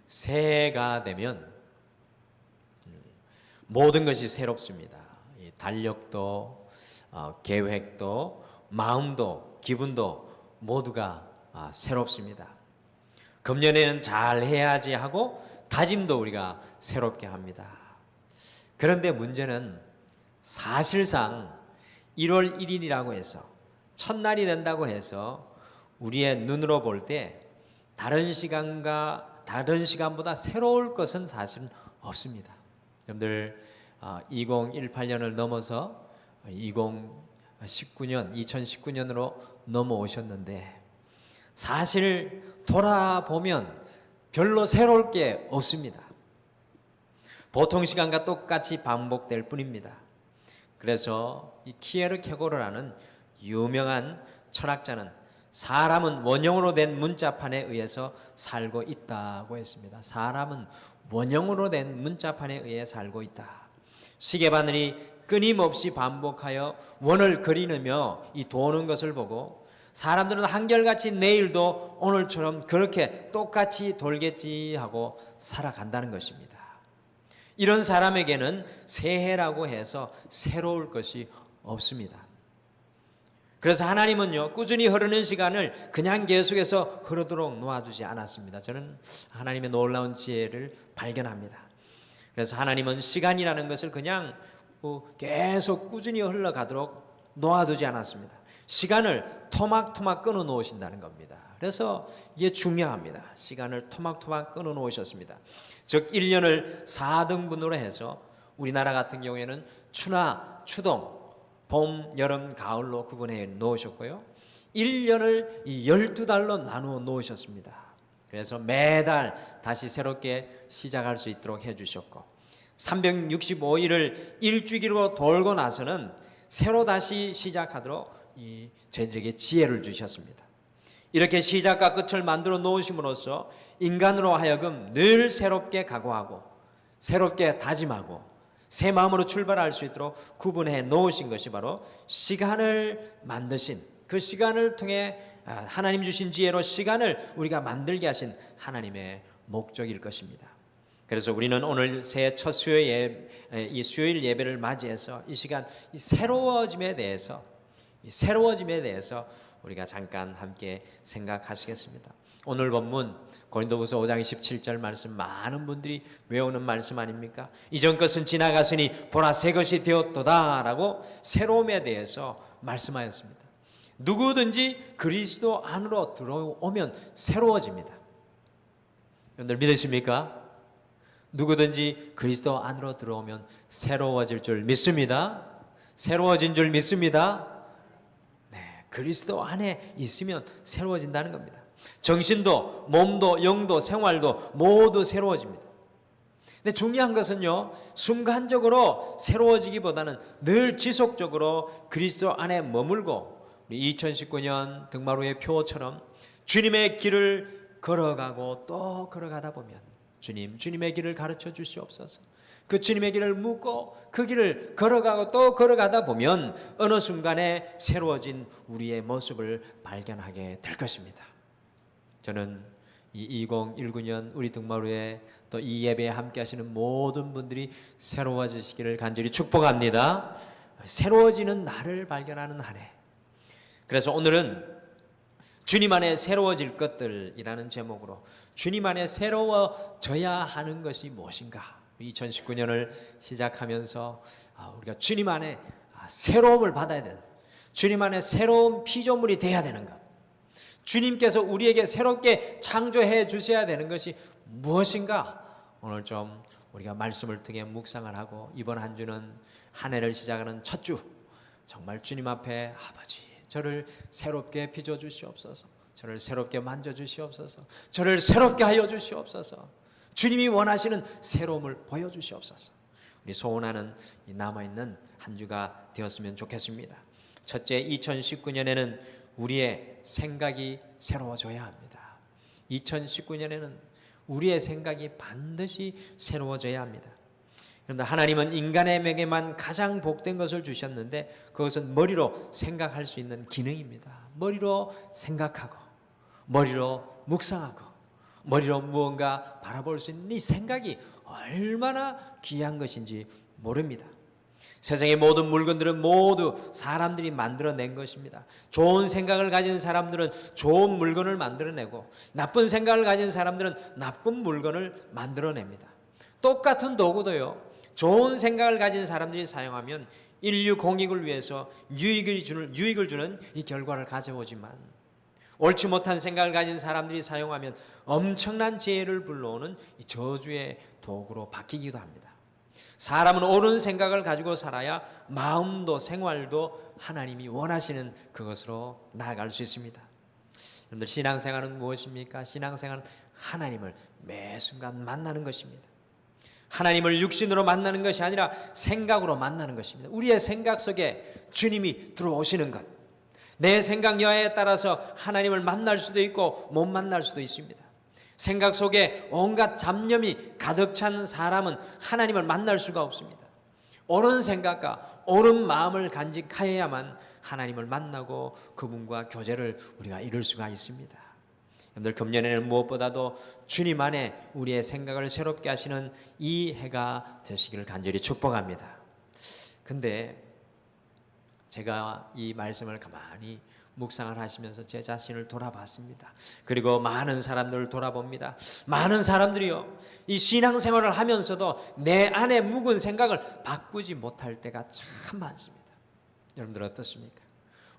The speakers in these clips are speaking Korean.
새해가 되면 모든 것이 새롭습니다. 달력도, 계획도, 마음도, 기분도 모두가 새롭습니다. 금년에는 잘 해야지 하고 다짐도 우리가 새롭게 합니다. 그런데 문제는 사실상 1월 1일이라고 해서 첫날이 된다고 해서 우리의 눈으로 볼 때 다른 시간보다 새로울 것은 사실은 없습니다. 여러분들 2018년을 넘어서 2019년으로 넘어오셨는데 사실 돌아보면 별로 새로울 게 없습니다. 보통 시간과 똑같이 반복될 뿐입니다. 그래서 이 키에르케고르라는 유명한 철학자는 사람은 원형으로 된 문자판에 의해서 살고 있다고 했습니다. 사람은 원형으로 된 문자판에 의해 살고 있다. 시계바늘이 끊임없이 반복하여 원을 그리느며 이 도는 것을 보고 사람들은 한결같이 내일도 오늘처럼 그렇게 똑같이 돌겠지 하고 살아간다는 것입니다. 이런 사람에게는 새해라고 해서 새로울 것이 없습니다. 그래서 하나님은요, 꾸준히 흐르는 시간을 그냥 계속해서 흐르도록 놓아두지 않았습니다. 저는 하나님의 놀라운 지혜를 발견합니다. 그래서 하나님은 시간이라는 것을 그냥 계속 꾸준히 흘러가도록 놓아두지 않았습니다. 시간을 토막토막 끊어 놓으신다는 겁니다. 그래서 이게 중요합니다. 시간을 토막토막 끊어 놓으셨습니다. 즉 1년을 4등분으로 해서 우리나라 같은 경우에는 추나 추동, 봄, 여름, 가을로 구분해 놓으셨고요. 1년을 12달로 나누어 놓으셨습니다. 그래서 매달 다시 새롭게 시작할 수 있도록 해주셨고 365일을 일주기로 돌고 나서는 새로 다시 시작하도록 저희들에게 지혜를 주셨습니다. 이렇게 시작과 끝을 만들어 놓으심으로써 인간으로 하여금 늘 새롭게 각오하고 새롭게 다짐하고 새 마음으로 출발할 수 있도록 구분해 놓으신 것이 바로 시간을 만드신 그 시간을 통해 하나님 주신 지혜로 시간을 우리가 만들게 하신 하나님의 목적일 것입니다. 그래서 우리는 오늘 새해 첫 수요일 예배를 맞이해서 이 시간 이 새로워짐에 대해서 우리가 잠깐 함께 생각하시겠습니다. 오늘 본문 고린도후서 5장 17절 말씀 많은 분들이 외우는 말씀 아닙니까? 이전 것은 지나갔으니 보라 새 것이 되었도다 라고 새로움에 대해서 말씀하였습니다. 누구든지 그리스도 안으로 들어오면 새로워집니다. 여러분들 믿으십니까? 누구든지 그리스도 안으로 들어오면 새로워질 줄 믿습니다. 새로워진 줄 믿습니다. 그리스도 안에 있으면 새로워진다는 겁니다. 정신도 몸도 영도 생활도 모두 새로워집니다. 근데 중요한 것은요, 순간적으로 새로워지기보다는 늘 지속적으로 그리스도 안에 머물고 2019년 등마루의 표처럼 주님의 길을 걸어가고 또 걸어가다 보면 주님의 길을 가르쳐 주시옵소서. 그 주님의 길을 묻고 그 길을 걸어가고 또 걸어가다 보면 어느 순간에 새로워진 우리의 모습을 발견하게 될 것입니다. 저는 이 2019년 우리 등마루에 또 이 예배에 함께 하시는 모든 분들이 새로워지시기를 간절히 축복합니다. 새로워지는 나를 발견하는 한 해. 그래서 오늘은 주님 안에 새로워질 것들이라는 제목으로 주님 안에 새로워져야 하는 것이 무엇인가? 2019년을 시작하면서 우리가 주님 안에 새로움을 받아야 되는, 주님 안에 새로운 피조물이 돼야 되는 것, 주님께서 우리에게 새롭게 창조해 주셔야 되는 것이 무엇인가? 오늘 좀 우리가 말씀을 통해 묵상을 하고 이번 한 주는 한 해를 시작하는 첫 주 정말 주님 앞에 아버지 저를 새롭게 빚어주시옵소서, 저를 새롭게 만져주시옵소서, 저를 새롭게 하여 주시옵소서, 주님이 원하시는 새로움을 보여주시옵소서. 우리 소원하는 남아있는 한 주가 되었으면 좋겠습니다. 첫째, 2019년에는 우리의 생각이 새로워져야 합니다. 2019년에는 우리의 생각이 반드시 새로워져야 합니다. 그런데 하나님은 인간에게만 가장 복된 것을 주셨는데 그것은 머리로 생각할 수 있는 기능입니다. 머리로 생각하고 머리로 묵상하고 머리로 무언가 바라볼 수 있는 이 생각이 얼마나 귀한 것인지 모릅니다. 세상의 모든 물건들은 모두 사람들이 만들어낸 것입니다. 좋은 생각을 가진 사람들은 좋은 물건을 만들어내고 나쁜 생각을 가진 사람들은 나쁜 물건을 만들어냅니다. 똑같은 도구도요, 좋은 생각을 가진 사람들이 사용하면 인류 공익을 위해서 유익을 주는 이 결과를 가져오지만 옳지 못한 생각을 가진 사람들이 사용하면 엄청난 재해를 불러오는 이 저주의 도구로 바뀌기도 합니다. 사람은 옳은 생각을 가지고 살아야 마음도 생활도 하나님이 원하시는 그것으로 나아갈 수 있습니다. 여러분들, 신앙생활은 무엇입니까? 신앙생활은 하나님을 매 순간 만나는 것입니다. 하나님을 육신으로 만나는 것이 아니라 생각으로 만나는 것입니다. 우리의 생각 속에 주님이 들어오시는 것. 내 생각 여하에 따라서 하나님을 만날 수도 있고 못 만날 수도 있습니다. 생각 속에 온갖 잡념이 가득 찬 사람은 하나님을 만날 수가 없습니다. 옳은 생각과 옳은 마음을 간직하여야만 하나님을 만나고 그분과 교제를 우리가 이룰 수가 있습니다. 여러분들, 금년에는 무엇보다도 주님 안에 우리의 생각을 새롭게 하시는 이 해가 되시기를 간절히 축복합니다. 근데 제가 이 말씀을 가만히 묵상을 하시면서 제 자신을 돌아봤습니다. 그리고 많은 사람들을 돌아봅니다. 많은 사람들이요, 이 신앙생활을 하면서도 내 안에 묵은 생각을 바꾸지 못할 때가 참 많습니다. 여러분들 어떻습니까?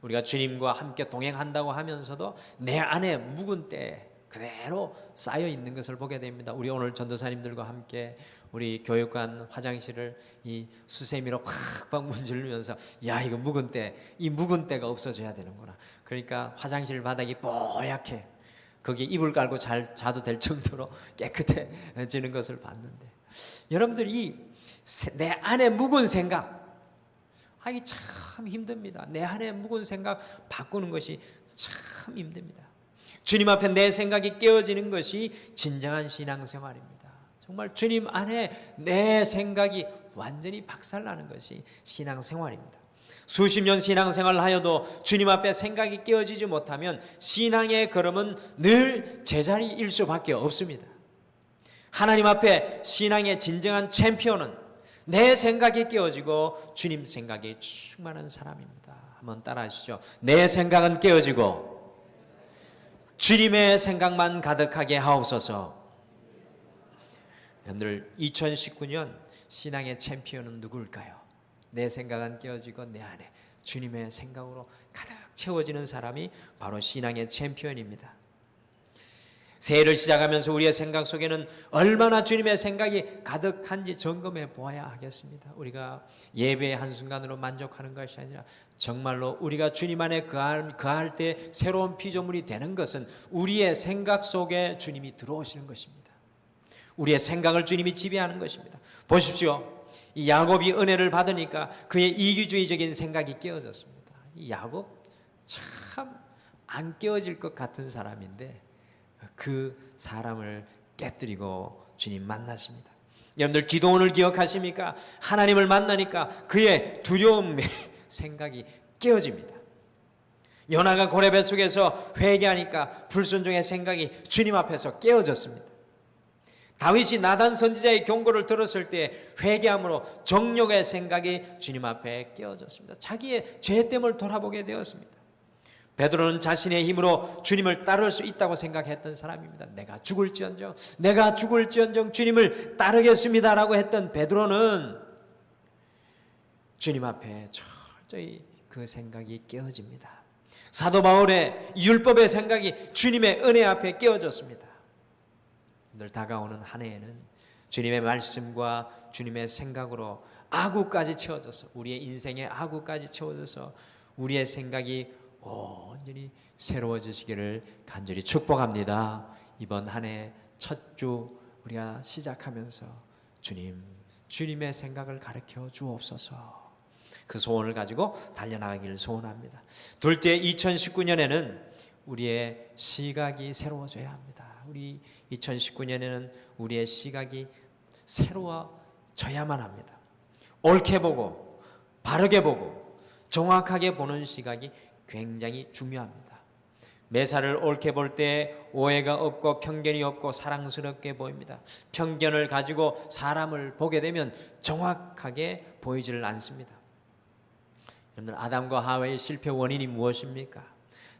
우리가 주님과 함께 동행한다고 하면서도 내 안에 묵은 때 그대로 쌓여 있는 것을 보게 됩니다. 우리 오늘 전도사님들과 함께 우리 교육관 화장실을 이 수세미로 팍팍 문지르면서 야, 이거 묵은 때, 이 묵은 때가 없어져야 되는구나. 그러니까 화장실 바닥이 뽀얗게 거기 이불 깔고 자도 될 정도로 깨끗해지는 것을 봤는데, 여러분들이 내 안에 묵은 생각, 이게 참 힘듭니다. 내 안에 묵은 생각 바꾸는 것이 참 힘듭니다. 주님 앞에 내 생각이 깨어지는 것이 진정한 신앙생활입니다. 정말 주님 안에 내 생각이 완전히 박살나는 것이 신앙생활입니다. 수십 년 신앙생활을 하여도 주님 앞에 생각이 깨어지지 못하면 신앙의 걸음은 늘 제자리일 수밖에 없습니다. 하나님 앞에 신앙의 진정한 챔피언은 내 생각이 깨어지고 주님 생각이 충만한 사람입니다. 한번 따라하시죠. 내 생각은 깨어지고 주님의 생각만 가득하게 하옵소서. 여러분들, 2019년 신앙의 챔피언은 누구일까요? 내 생각은 깨어지고 내 안에 주님의 생각으로 가득 채워지는 사람이 바로 신앙의 챔피언입니다. 새해를 시작하면서 우리의 생각 속에는 얼마나 주님의 생각이 가득한지 점검해 보아야 하겠습니다. 우리가 예배의 한순간으로 만족하는 것이 아니라 정말로 우리가 주님 안에 거할 때 새로운 피조물이 되는 것은 우리의 생각 속에 주님이 들어오시는 것입니다. 우리의 생각을 주님이 지배하는 것입니다. 보십시오. 이 야곱이 은혜를 받으니까 그의 이기주의적인 생각이 깨어졌습니다. 이 야곱 참 안 깨어질 것 같은 사람인데 그 사람을 깨뜨리고 주님 만나십니다. 여러분들, 기도원을 기억하십니까? 하나님을 만나니까 그의 두려움의 생각이 깨어집니다. 요나가 고래 뱃속에서 회개하니까 불순종의 생각이 주님 앞에서 깨어졌습니다. 다윗이 나단 선지자의 경고를 들었을 때 회개함으로 정욕의 생각이 주님 앞에 깨어졌습니다. 자기의 죄됨을 돌아보게 되었습니다. 베드로는 자신의 힘으로 주님을 따를 수 있다고 생각했던 사람입니다. 내가 죽을지언정 주님을 따르겠습니다라고 했던 베드로는 주님 앞에 철저히 그 생각이 깨어집니다. 사도 바울의 율법의 생각이 주님의 은혜 앞에 깨어졌습니다. 늘 다가오는 한 해에는 주님의 말씀과 주님의 생각으로 아구까지 채워져서, 우리의 인생의 아구까지 채워져서 우리의 생각이 온전히 새로워지시기를 간절히 축복합니다. 이번 한 해 첫 주 우리가 시작하면서 주님의 생각을 가르쳐 주옵소서. 그 소원을 가지고 달려나가기를 소원합니다. 둘째, 2019년에는 우리의 시각이 새로워져야 합니다. 우리 2019년에는 우리의 시각이 새로워져야만 합니다. 옳게 보고 바르게 보고 정확하게 보는 시각이 굉장히 중요합니다. 매사를 옳게 볼 때 오해가 없고 편견이 없고 사랑스럽게 보입니다. 편견을 가지고 사람을 보게 되면 정확하게 보이지를 않습니다. 여러분들, 아담과 하와의 실패 원인이 무엇입니까?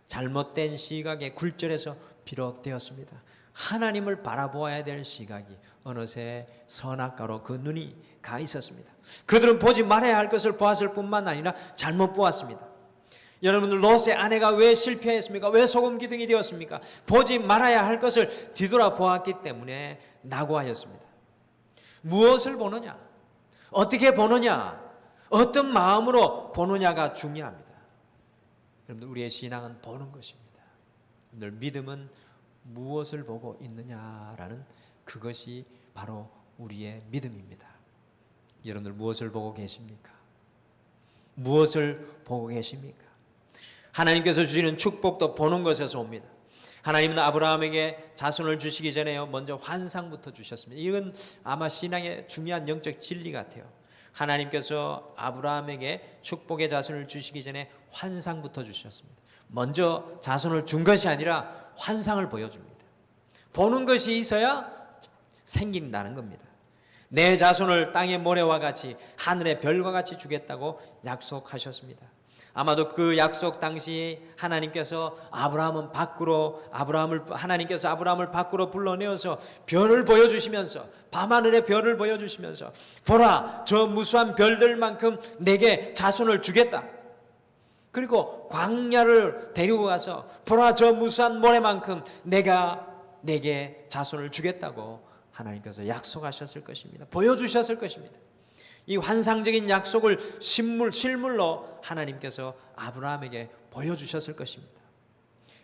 잘못된 시각의 굴절에서 비롯되었습니다. 하나님을 바라보아야 될 시각이 어느새 선악과로 그 눈이 가 있었습니다. 그들은 보지 말아야 할 것을 보았을 뿐만 아니라 잘못 보았습니다. 여러분들, 롯의 아내가 왜 실패했습니까? 왜 소금 기둥이 되었습니까? 보지 말아야 할 것을 뒤돌아 보았기 때문에 낙오하였습니다. 무엇을 보느냐? 어떻게 보느냐? 어떤 마음으로 보느냐가 중요합니다. 여러분들, 우리의 신앙은 보는 것입니다. 여러분들, 믿음은 무엇을 보고 있느냐라는 그것이 바로 우리의 믿음입니다. 여러분들, 무엇을 보고 계십니까? 무엇을 보고 계십니까? 하나님께서 주시는 축복도 보는 것에서 옵니다. 하나님은 아브라함에게 자손을 주시기 전에요, 먼저 환상부터 주셨습니다. 이건 아마 신앙의 중요한 영적 진리 같아요. 하나님께서 아브라함에게 축복의 자손을 주시기 전에 환상부터 주셨습니다. 먼저 자손을 준 것이 아니라 환상을 보여줍니다. 보는 것이 있어야 생긴다는 겁니다. 내 자손을 땅의 모래와 같이 하늘의 별과 같이 주겠다고 약속하셨습니다. 아마도 그 약속 당시 하나님께서 하나님께서 아브라함을 밖으로 불러내어서 별을 보여주시면서, 밤하늘의 별을 보여주시면서, 보라, 저 무수한 별들만큼 내게 자손을 주겠다. 그리고 광야를 데리고 가서 보라, 저 무수한 모래만큼 내가 내게 자손을 주겠다고 하나님께서 약속하셨을 것입니다. 보여주셨을 것입니다. 이 환상적인 약속을 실물로 하나님께서 아브라함에게 보여주셨을 것입니다.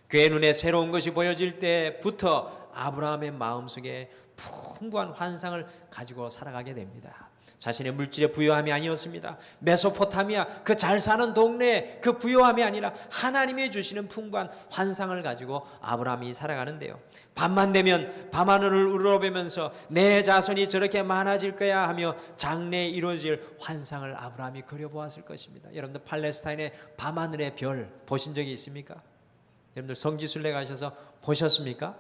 그의 눈에 새로운 것이 보여질 때부터 아브라함의 마음속에 풍부한 환상을 가지고 살아가게 됩니다. 자신의 물질의 부요함이 아니었습니다. 메소포타미아, 그 잘 사는 동네의 그 부요함이 아니라 하나님이 주시는 풍부한 환상을 가지고 아브라함이 살아가는데요, 밤만 되면 밤하늘을 우러러보면서 내 자손이 저렇게 많아질 거야 하며 장래에 이루어질 환상을 아브라함이 그려보았을 것입니다. 여러분들, 팔레스타인의 밤하늘의 별 보신 적이 있습니까? 여러분들, 성지순례 가셔서 보셨습니까?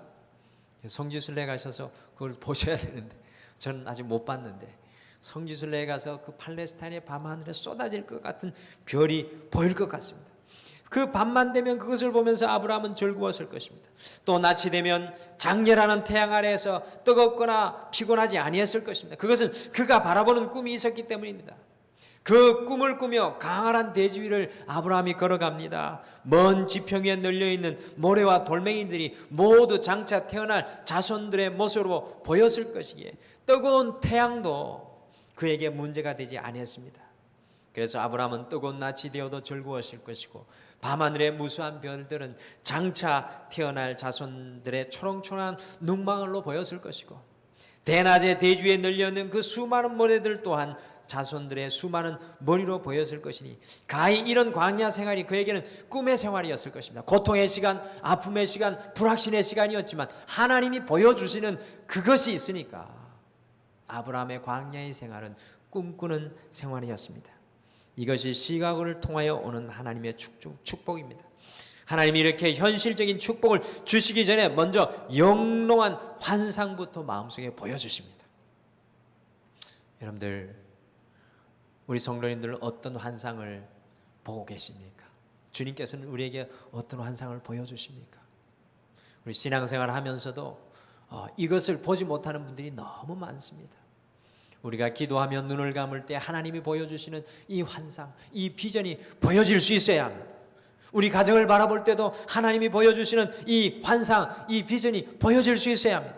성지순례 가셔서 그걸 보셔야 되는데, 저는 아직 못 봤는데, 성지순례에 가서 그 팔레스타인의 밤하늘에 쏟아질 것 같은 별이 보일 것 같습니다. 그 밤만 되면 그것을 보면서 아브라함은 즐거웠을 것입니다. 또 낮이 되면 장렬하는 태양 아래에서 뜨겁거나 피곤하지 아니했을 것입니다. 그것은 그가 바라보는 꿈이 있었기 때문입니다. 그 꿈을 꾸며 강한 대지 위를 아브라함이 걸어갑니다. 먼 지평 위에 널려있는 모래와 돌멩이들이 모두 장차 태어날 자손들의 모습으로 보였을 것이기에 뜨거운 태양도 그에게 문제가 되지 아니했습니다. 그래서 아브라함은 뜨거운 낮이 되어도 즐거웠을 것이고, 밤하늘의 무수한 별들은 장차 태어날 자손들의 초롱초롱한 눈망울로 보였을 것이고, 대낮에 대지 위에 널려있는 그 수많은 모래들 또한 자손들의 수많은 머리로 보였을 것이니, 가히 이런 광야 생활이 그에게는 꿈의 생활이었을 것입니다. 고통의 시간, 아픔의 시간, 불확신의 시간이었지만 하나님이 보여주시는 그것이 있으니까 아브라함의 광야의 생활은 꿈꾸는 생활이었습니다. 이것이 시각을 통하여 오는 하나님의 축복입니다. 하나님이 이렇게 현실적인 축복을 주시기 전에 먼저 영롱한 환상부터 마음속에 보여주십니다. 여러분들, 우리 성도님들은 어떤 환상을 보고 계십니까? 주님께서는 우리에게 어떤 환상을 보여주십니까? 우리 신앙생활을 하면서도 이것을 보지 못하는 분들이 너무 많습니다. 우리가 기도하며 눈을 감을 때 하나님이 보여주시는 이 환상, 이 비전이 보여질 수 있어야 합니다. 우리 가정을 바라볼 때도 하나님이 보여주시는 이 환상, 이 비전이 보여질 수 있어야 합니다.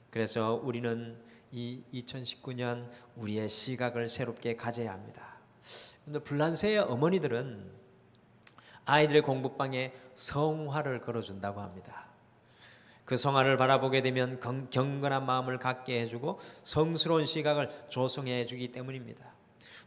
그래서 우리는 이 2019년 우리의 시각을 새롭게 가져야 합니다. 근데 불란서의 어머니들은 아이들의 공부방에 성화를 걸어준다고 합니다. 그 성화를 바라보게 되면 경건한 마음을 갖게 해주고 성스러운 시각을 조성해 주기 때문입니다.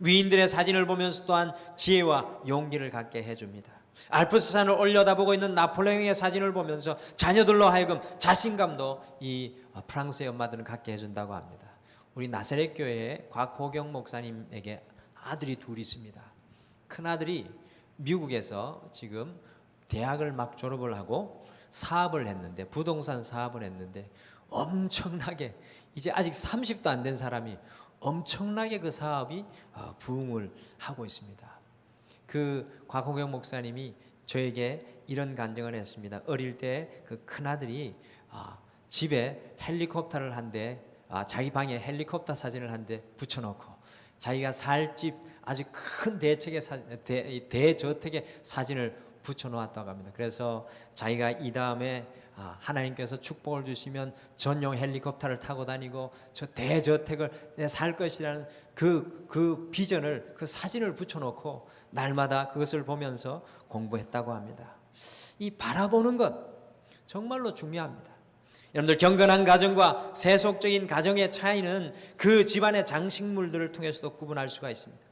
위인들의 사진을 보면서 또한 지혜와 용기를 갖게 해줍니다. 알프스산을 올려다보고 있는 나폴레옹의 사진을 보면서 자녀들로 하여금 자신감도 이 프랑스의 엄마들은 갖게 해준다고 합니다. 우리 나사렛 교회에 곽호경 목사님에게 아들이 둘이 있습니다. 큰아들이 미국에서 지금 대학을 막 졸업을 하고 사업을 했는데, 부동산 사업을 했는데 엄청나게, 이제 아직 30도 안 된 사람이 엄청나게 그 사업이 부흥을 하고 있습니다. 그 곽홍영 목사님이 저에게 이런 간증을 했습니다. 어릴 때 그 큰아들이 집에 헬리콥터를 한 대, 자기 방에 헬리콥터 사진을 한 대 붙여놓고 자기가 살 집 아주 큰 대저택의 사진을 붙여놓았다고 합니다. 그래서 자기가 이 다음에 하나님께서 축복을 주시면 전용 헬리콥터를 타고 다니고 저 대저택을 내 살 것이라는 그 비전을, 그 사진을 붙여놓고 날마다 그것을 보면서 공부했다고 합니다. 이 바라보는 것 정말로 중요합니다. 여러분들, 경건한 가정과 세속적인 가정의 차이는 그 집안의 장식물들을 통해서도 구분할 수가 있습니다.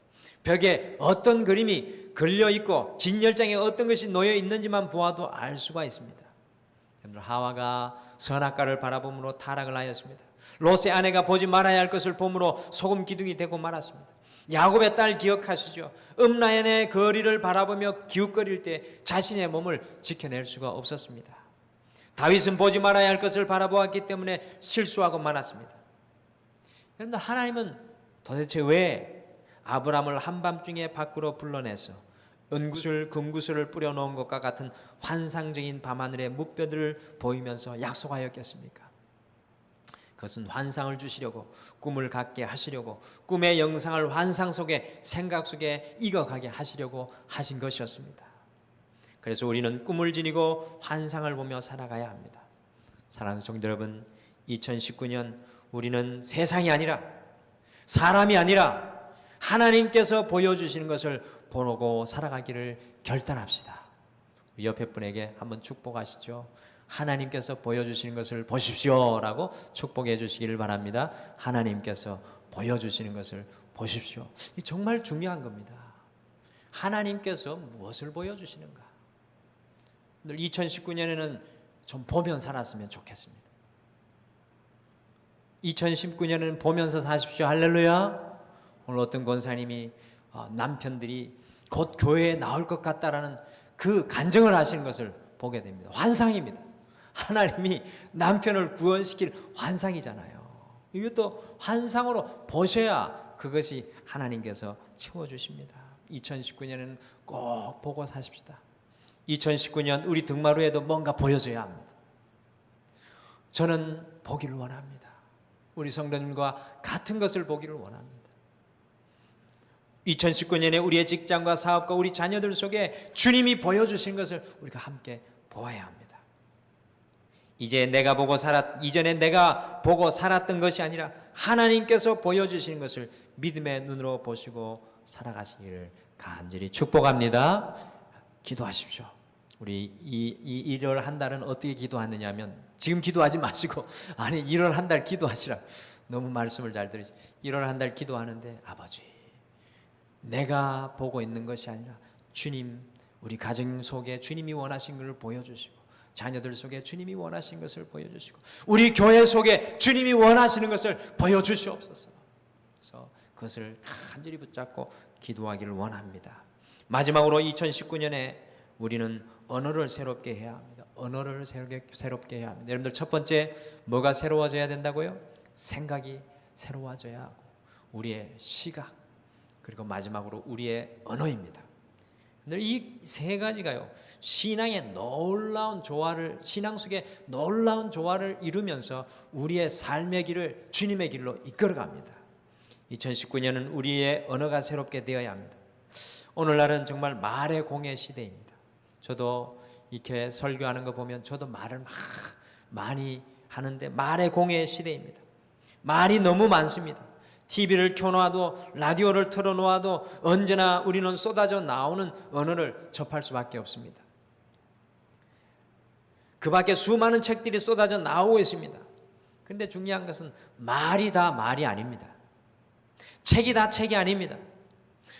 벽에 어떤 그림이 걸려 있고 진열장에 어떤 것이 놓여 있는지만 보아도 알 수가 있습니다. 여러분들, 하와가 선악과를 바라봄으로 타락을 하였습니다. 롯의 아내가 보지 말아야 할 것을 봄으로 소금 기둥이 되고 말았습니다. 야곱의 딸 기억하시죠? 음라연의 거리를 바라보며 기웃거릴 때 자신의 몸을 지켜낼 수가 없었습니다. 다윗은 보지 말아야 할 것을 바라보았기 때문에 실수하고 말았습니다. 그런데 하나님은 도대체 왜 아브라함을 한밤중에 밖으로 불러내서 은구슬, 금구슬을 뿌려놓은 것과 같은 환상적인 밤하늘의 무뼈들을 보이면서 약속하였겠습니까? 그것은 환상을 주시려고, 꿈을 갖게 하시려고, 꿈의 영상을 환상 속에, 생각 속에 익어가게 하시려고 하신 것이었습니다. 그래서 우리는 꿈을 지니고 환상을 보며 살아가야 합니다. 사랑하는 성도 여러분, 2019년 우리는 세상이 아니라, 사람이 아니라 하나님께서 보여주시는 것을 보고 살아가기를 결단합시다. 우리 옆에 분에게 한번 축복하시죠. 하나님께서 보여주시는 것을 보십시오 라고 축복해 주시기를 바랍니다. 하나님께서 보여주시는 것을 보십시오. 이 정말 중요한 겁니다. 하나님께서 무엇을 보여주시는가? 2019년에는 좀 보면 살았으면 좋겠습니다. 2019년에는 보면서 사십시오. 할렐루야. 오늘 어떤 권사님이 남편들이 곧 교회에 나올 것 같다라는 그 간증을 하시는 것을 보게 됩니다. 환상입니다. 하나님이 남편을 구원시킬 환상이잖아요. 이것도 환상으로 보셔야 그것이 하나님께서 채워주십니다. 2019년에는 꼭 보고 사십시다. 2019년 우리 등마루에도 뭔가 보여줘야 합니다. 저는 보기를 원합니다. 우리 성도님과 같은 것을 보기를 원합니다. 2019년에 우리의 직장과 사업과 우리 자녀들 속에 주님이 보여주신 것을 우리가 함께 보아야 합니다. 이전에 내가 보고 살았던 것이 아니라 하나님께서 보여주시는 것을 믿음의 눈으로 보시고 살아가시기를 간절히 축복합니다. 기도하십시오. 우리 이 1월 한 달은 어떻게 기도하느냐 하면, 지금 기도하지 마시고 1월 한 달 기도하시라. 너무 말씀을 잘 들으시. 1월 한 달 기도하는데, 아버지, 내가 보고 있는 것이 아니라 주님, 우리 가정 속에 주님이 원하신 것을 보여주시고, 자녀들 속에 주님이 원하신 것을 보여주시고, 우리 교회 속에 주님이 원하시는 것을 보여주시옵소서. 그래서 그것을 간절히 붙잡고 기도하기를 원합니다. 마지막으로 2019년에 우리는 언어를 새롭게 해야 합니다. 언어를 새롭게 해야 합니다. 여러분들, 첫 번째 뭐가 새로워져야 된다고요? 생각이 새로워져야 하고, 우리의 시각, 그리고 마지막으로 우리의 언어입니다. 이 세 가지가요, 신앙의 놀라운 조화를, 신앙 속에 놀라운 조화를 이루면서 우리의 삶의 길을 주님의 길로 이끌어갑니다. 2019년은 우리의 언어가 새롭게 되어야 합니다. 오늘날은 정말 말의 공의 시대입니다. 저도 이렇게 설교하는 거 보면 저도 말을 많이 하는데, 말의 공의 시대입니다. 말이 너무 많습니다. TV를 켜놓아도, 라디오를 틀어놓아도 언제나 우리는 쏟아져 나오는 언어를 접할 수밖에 없습니다. 그 밖에 수많은 책들이 쏟아져 나오고 있습니다. 그런데 중요한 것은 말이 다 말이 아닙니다. 책이 다 책이 아닙니다.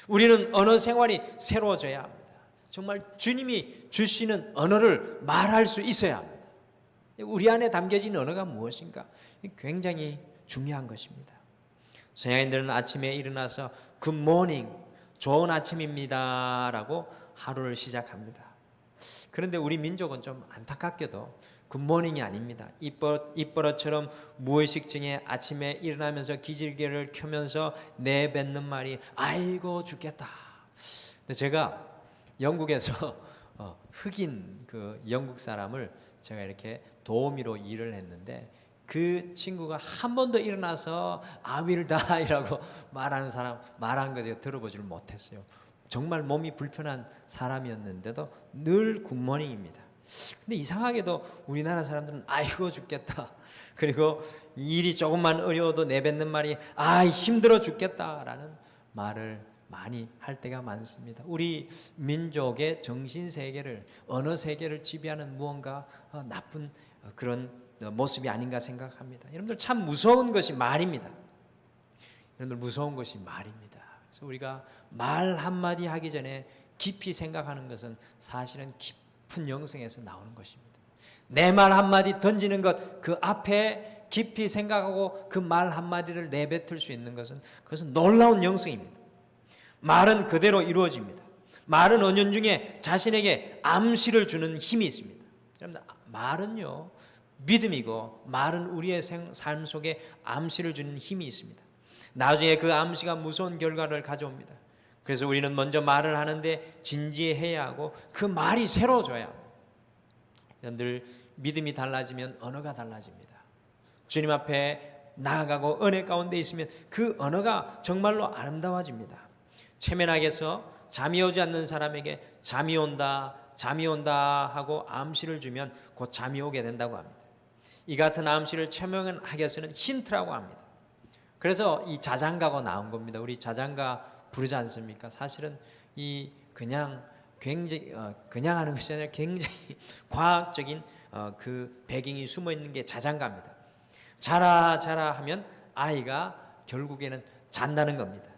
우리는 언어 생활이 새로워져야 합니다. 정말 주님이 주시는 언어를 말할 수 있어야 합니다. 우리 안에 담겨진 언어가 무엇인가? 굉장히 중요한 것입니다. 서양인들은 아침에 일어나서 굿모닝, 좋은 아침입니다 라고 하루를 시작합니다. 그런데 우리 민족은 좀 안타깝게도 굿모닝이 아닙니다. 입버릇처럼 무의식 중에 아침에 일어나면서 기질개를 켜면서 내뱉는 말이 아이고 죽겠다. 근데 제가 영국에서 흑인 그 영국 사람을 제가 이렇게 도우미로 일을 했는데 그 친구가 한 번도 일어나서 I will die라고 말한 거 제가 들어보지를 못했어요. 정말 몸이 불편한 사람이었는데도 늘 굿모닝입니다. 근데 이상하게도 우리나라 사람들은 아이고 죽겠다. 그리고 일이 조금만 어려워도 내뱉는 말이 아 힘들어 죽겠다라는 말을 많이 할 때가 많습니다. 우리 민족의 정신 세계를 언어 세계를 지배하는 무언가 나쁜 그런 모습이 아닌가 생각합니다. 여러분들 참 무서운 것이 말입니다. 여러분들 무서운 것이 말입니다. 그래서 우리가 말 한마디 하기 전에 깊이 생각하는 것은 사실은 깊은 영성에서 나오는 것입니다. 내 말 한마디 던지는 것 그 앞에 깊이 생각하고 그 말 한마디를 내뱉을 수 있는 것은 그것은 놀라운 영성입니다. 말은 그대로 이루어집니다. 말은 언연중에 자신에게 암시를 주는 힘이 있습니다. 여러분들 말은요 믿음이고 말은 우리의 삶 속에 암시를 주는 힘이 있습니다. 나중에 그 암시가 무서운 결과를 가져옵니다. 그래서 우리는 먼저 말을 하는데 진지해야 하고 그 말이 새로워져야 합니다. 여러분들 믿음이 달라지면 언어가 달라집니다. 주님 앞에 나아가고 은혜 가운데 있으면 그 언어가 정말로 아름다워집니다. 최면학에서 잠이 오지 않는 사람에게 잠이 온다 하고 암시를 주면 곧 잠이 오게 된다고 합니다. 이 같은 암시를 최면학에서는 힌트라고 합니다. 그래서 이 자장가가 나온 겁니다. 우리 자장가 부르지 않습니까? 사실은 이 그냥 하는 것이 아니라 굉장히 과학적인 그 배경이 숨어 있는 게 자장가입니다. 자라 하면 아이가 결국에는 잔다는 겁니다.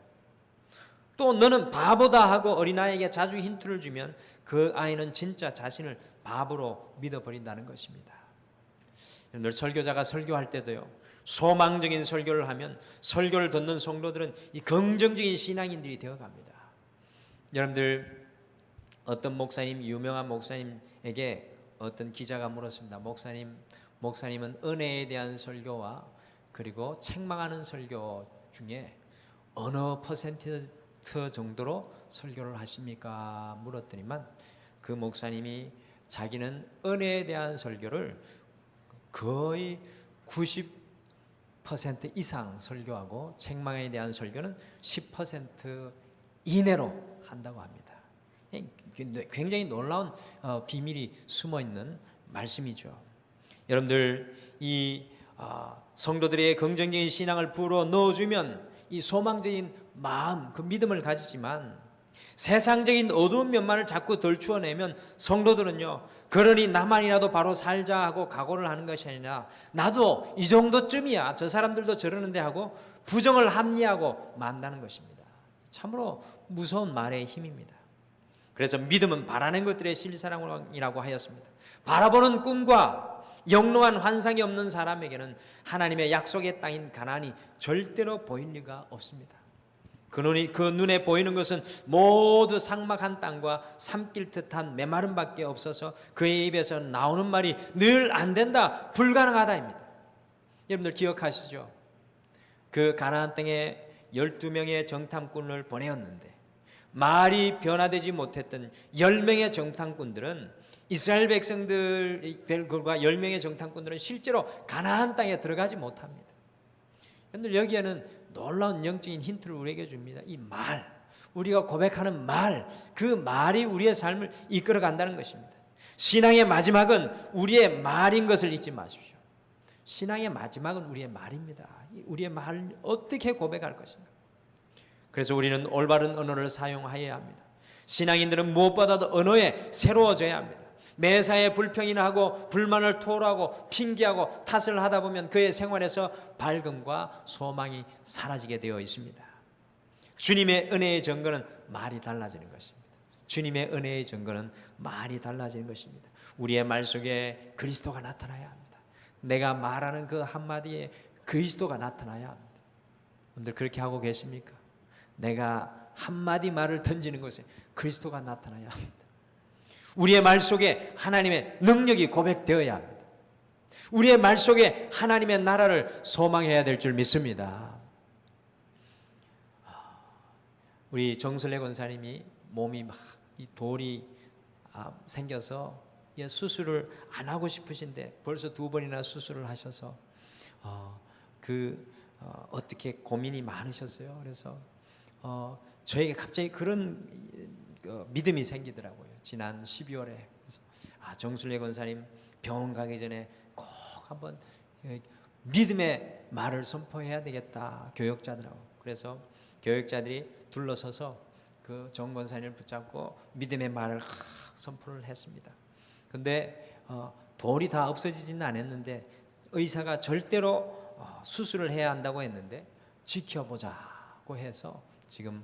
또 너는 바보다 하고 어린아이에게 자주 힌트를 주면 그 아이는 진짜 자신을 바보로 믿어버린다는 것입니다. 늘 설교자가 설교할 때도요 소망적인 설교를 하면 설교를 듣는 성도들은 이 긍정적인 신앙인들이 되어갑니다. 여러분들 어떤 유명한 목사님에게 어떤 기자가 물었습니다. 목사님은 은혜에 대한 설교와 그리고 책망하는 설교 중에 어느 퍼센트 정도로 설교를 하십니까? 물었더니만 그 목사님이 자기는 은혜에 대한 설교를 거의 90% 이상 설교하고 책망에 대한 설교는 10% 이내로 한다고 합니다. 굉장히 놀라운 비밀이 숨어 있는 말씀이죠. 여러분들 이 성도들의 긍정적인 신앙을 불어 넣어주면 이 소망적인 마음, 그 믿음을 가지지만 세상적인 어두운 면만을 자꾸 덜추어내면 성도들은요 그러니 나만이라도 바로 살자 하고 각오를 하는 것이 아니라 나도 이 정도쯤이야 저 사람들도 저러는데 하고 부정을 합리하고 만다는 것입니다. 참으로 무서운 말의 힘입니다. 그래서 믿음은 바라는 것들의 실사랑이라고 하였습니다. 바라보는 꿈과 영롱한 환상이 없는 사람에게는 하나님의 약속의 땅인 가나안이 절대로 보일 리가 없습니다. 그 눈에 보이는 것은 모두 삭막한 땅과 삼킬 듯한 메마름 밖에 없어서 그의 입에서 나오는 말이 늘 안 된다, 불가능하다입니다. 여러분들 기억하시죠? 그 가나안 땅에 12명의 정탐꾼을 보내었는데 말이 변화되지 못했던 10명의 정탐꾼들은 이스라엘 백성들과 10명의 정탐꾼들은 실제로 가나안 땅에 들어가지 못합니다. 여러분들 여기에는 놀라운 영적인 힌트를 우리에게 줍니다. 이 말, 우리가 고백하는 말, 그 말이 우리의 삶을 이끌어 간다는 것입니다. 신앙의 마지막은 우리의 말인 것을 잊지 마십시오. 신앙의 마지막은 우리의 말입니다. 우리의 말을 어떻게 고백할 것인가. 그래서 우리는 올바른 언어를 사용해야 합니다. 신앙인들은 무엇보다도 언어에 새로워져야 합니다. 매사에 불평이나 하고 불만을 토로하고 핑계하고 탓을 하다 보면 그의 생활에서 밝음과 소망이 사라지게 되어 있습니다. 주님의 은혜의 증거는 말이 달라지는 것입니다. 주님의 은혜의 증거는 말이 달라지는 것입니다. 우리의 말 속에 그리스도가 나타나야 합니다. 내가 말하는 그 한마디에 그리스도가 나타나야 합니다. 여러분들 그렇게 하고 계십니까? 내가 한마디 말을 던지는 것에 그리스도가 나타나야 합니다. 우리의 말 속에 하나님의 능력이 고백되어야 합니다. 우리의 말 속에 하나님의 나라를 소망해야 될 줄 믿습니다. 우리 정순례 권사님이 몸이 막 이 돌이 생겨서 수술을 안 하고 싶으신데 벌써 2번이나 수술을 하셔서 어떻게 고민이 많으셨어요. 그래서 저에게 갑자기 그런 믿음이 생기더라고요. 지난 12월에 그래서 정순례 권사님 병원 가기 전에 꼭 한번 믿음의 말을 선포해야 되겠다, 교역자들하고. 그래서 교역자들이 둘러서서 그 정 권사님을 붙잡고 믿음의 말을 선포를 했습니다. 근데 돌이 다 없어지지는 않았는데 의사가 절대로 수술을 해야 한다고 했는데 지켜보자고 해서 지금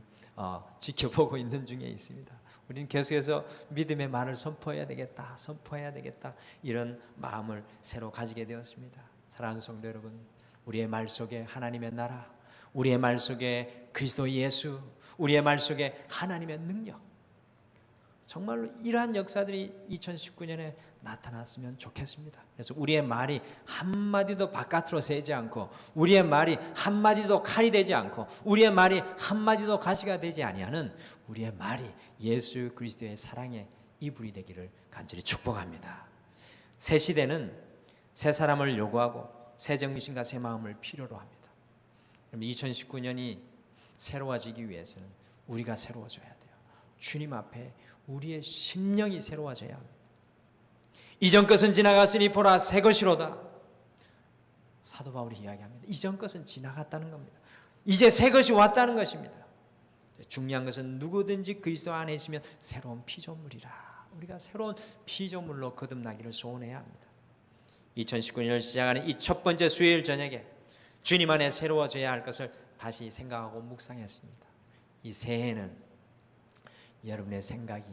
지켜보고 있는 중에 있습니다. 우리는 계속해서 믿음의 말을 선포해야 되겠다, 선포해야 되겠다, 이런 마음을 새로 가지게 되었습니다. 사랑하는 성도 여러분, 우리의 말 속에 하나님의 나라, 우리의 말 속에 그리스도 예수, 우리의 말 속에 하나님의 능력, 정말로 이러한 역사들이 2019년에 나타났으면 좋겠습니다. 그래서 우리의 말이 한마디도 바깥으로 새지 않고, 우리의 말이 한마디도 칼이 되지 않고, 우리의 말이 한마디도 가시가 되지 아니하는 우리의 말이 예수 그리스도의 사랑의 이불이 되기를 간절히 축복합니다. 새 시대는 새 사람을 요구하고 새 정신과 새 마음을 필요로 합니다. 2019년이 새로워지기 위해서는 우리가 새로워져야 돼요. 주님 앞에 우리의 심령이 새로워져야 합니다. 이전 것은 지나갔으니 보라 새 것이로다. 사도 바울이 이야기합니다. 이전 것은 지나갔다는 겁니다. 이제 새 것이 왔다는 것입니다. 중요한 것은 누구든지 그리스도 안에 있으면 새로운 피조물이라. 우리가 새로운 피조물로 거듭나기를 소원해야 합니다. 2019년을 시작하는 이 첫 번째 수요일 저녁에 주님 안에 새로워져야 할 것을 다시 생각하고 묵상했습니다. 이 새해는 여러분의 생각이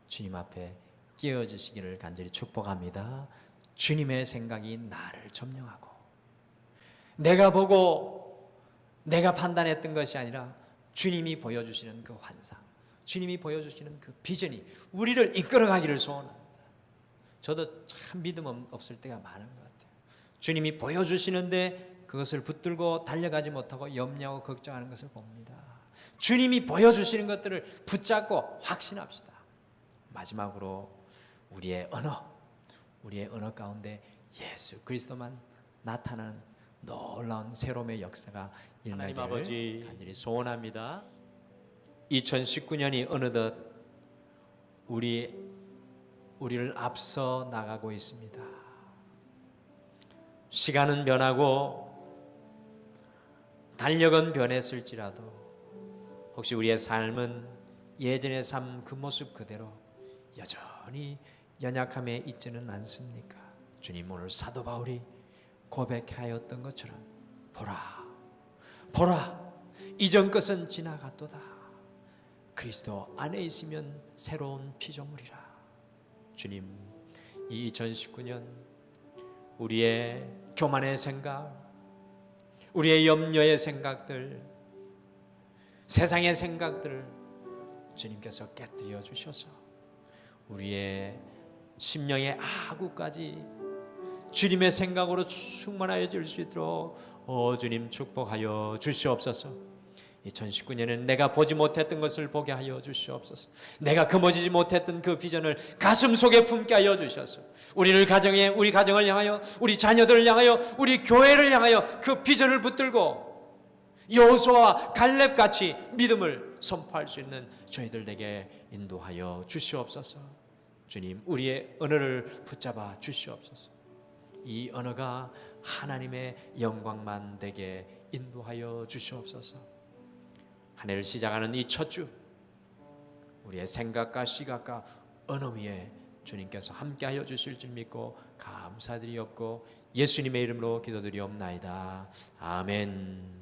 주님 앞에 끼어지시기를 간절히 축복합니다. 주님의 생각이 나를 점령하고, 내가 보고 내가 판단했던 것이 아니라 주님이 보여주시는 그 환상, 주님이 보여주시는 그 비전이 우리를 이끌어가기를 소원합니다. 저도 참 믿음 없을 때가 많은 것 같아요. 주님이 보여주시는데 그것을 붙들고 달려가지 못하고 염려하고 걱정하는 것을 봅니다. 주님이 보여주시는 것들을 붙잡고 확신합시다. 마지막으로 우리의 언어 가운데 예수 그리스도만 나타나는 놀라운 새로움의 역사가 일어나기를 아버지 간절히 소원합니다. 2019년이 어느덧 우리를 앞서 나가고 있습니다. 시간은 변하고 달력은 변했을지라도 혹시 우리의 삶은 예전의 삶 그 모습 그대로 여전히 연약함에 있지는 않습니까? 주님 오늘 사도 바울이 고백하였던 것처럼 보라 이전 것은 지나갔도다. 그리스도 안에 있으면 새로운 피조물이라. 주님, 이 2019년 우리의 교만의 생각, 우리의 염려의 생각들, 세상의 생각들을 주님께서 깨뜨려 주셔서 우리의 심령의 아구까지 주님의 생각으로 충만하여 질 수 있도록 주님 축복하여 주시옵소서. 2019년에는 내가 보지 못했던 것을 보게 하여 주시옵소서. 내가 거머쥐지 못했던 그 비전을 가슴 속에 품게 하여 주셔서 우리 가정을 향하여, 우리 자녀들을 향하여, 우리 교회를 향하여 그 비전을 붙들고 여호수아와 갈렙같이 믿음을 선포할 수 있는 저희들에게 인도하여 주시옵소서. 주님, 우리의 언어를 붙잡아 주시옵소서. 이 언어가 하나님의 영광만 되게 인도하여 주시옵소서. 한 해를 시작하는 이 첫 주, 우리의 생각과 시각과 언어 위에 주님께서 함께하여 주실 줄 믿고 감사드리옵고 예수님의 이름으로 기도드리옵나이다. 아멘.